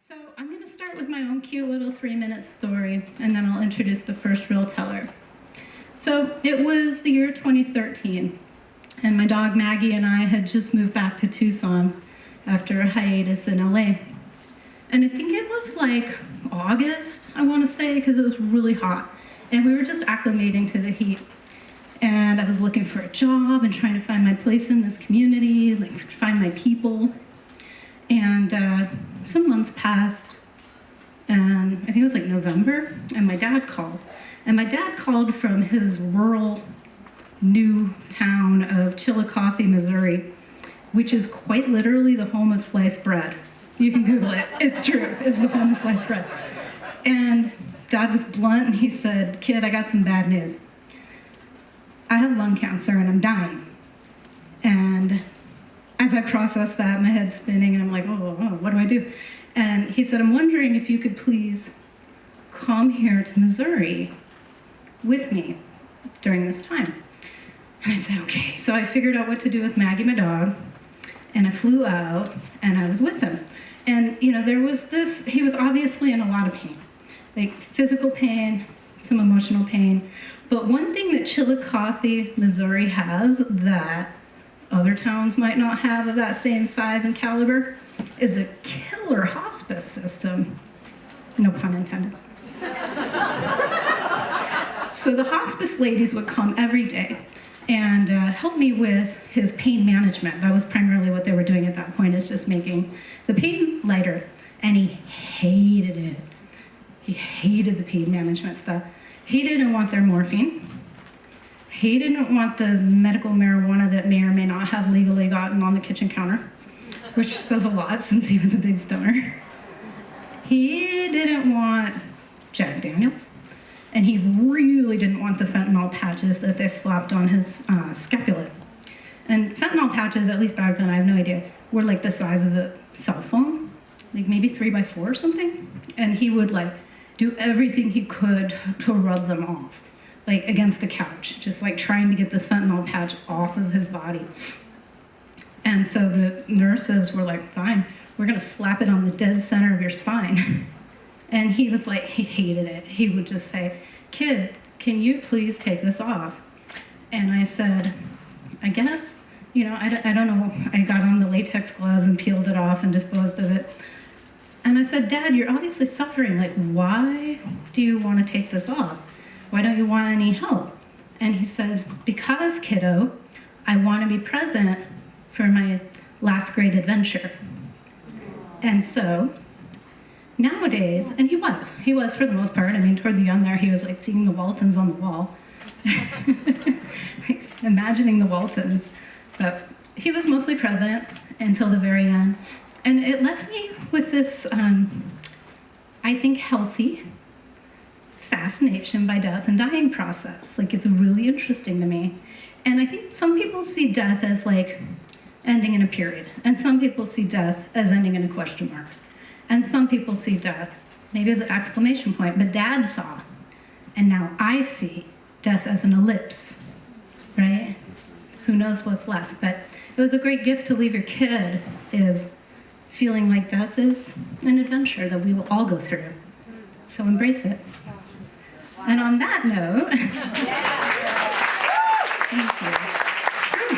So I'm going to start with my own cute little 3-minute story, and then I'll introduce the first real teller. So it was the year 2013, and my dog Maggie and I had just moved back to Tucson after a hiatus in LA. And I think it was like August, I want to say, because it was really hot. And we were just acclimating to the heat. And I was looking for a job and trying to find my place in this community, like find my people. And some months passed, and I think it was like November, and my dad called. And my dad called from his rural new town of Chillicothe, Missouri, which is quite literally the home of sliced bread. You can Google it. It's true. It's the home of sliced bread. And Dad was blunt, and he said, "Kid, I got some bad news. I have lung cancer, and I'm dying." And as I processed that, my head's spinning, and I'm like, oh, what do I do? And he said, "I'm wondering if you could please come here to Missouri with me during this time." And I said, okay. So I figured out what to do with Maggie, my dog, and I flew out, and I was with him. And, you know, there was this, he was obviously in a lot of pain, like physical pain, some emotional pain. But one thing that Chillicothe, Missouri has that other towns might not have of that same size and caliber is a killer hospice system. No pun intended. So the hospice ladies would come every day and help me with his pain management. That was primarily what they were doing at that point, is just making the pain lighter. And he hated it. He hated the pain management stuff. He didn't want their morphine. He didn't want the medical marijuana that may or may not have legally gotten on the kitchen counter, which says a lot since he was a big stoner. He didn't want Jack Daniels, and he really didn't want the fentanyl patches that they slapped on his scapula. And fentanyl patches, at least back then, I have no idea, were like the size of a cell phone, like maybe 3x4 or something. And he would like do everything he could to rub them off, like against the couch, just like trying to get this fentanyl patch off of his body. And so the nurses were like, fine, we're gonna slap it on the dead center of your spine. And he was like, he hated it. He would just say, "Kid, can you please take this off?" And I said, I guess, you know, I don't know. I got on the latex gloves and peeled it off and disposed of it. And I said, "Dad, you're obviously suffering. Like, why do you want to take this off? Why don't you want any help?" And he said, "Because, kiddo, I want to be present for my last great adventure." And so nowadays, and he was for the most part. I mean, toward the end there, he was like seeing the Waltons on the wall, like, imagining the Waltons. But he was mostly present until the very end. And it left me with this, I think, healthy fascination by death and dying process. Like, it's really interesting to me. And I think some people see death as like ending in a period, and some people see death as ending in a question mark, and some people see death maybe as an exclamation point. But Dad saw, and now I see, death as an ellipse, right? Who knows what's left? But it was a great gift to leave your kid, is feeling like death is an adventure that we will all go through. So embrace it. And on that note, thank you. It's true.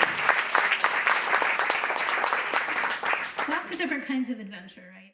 Lots of different kinds of adventure, right?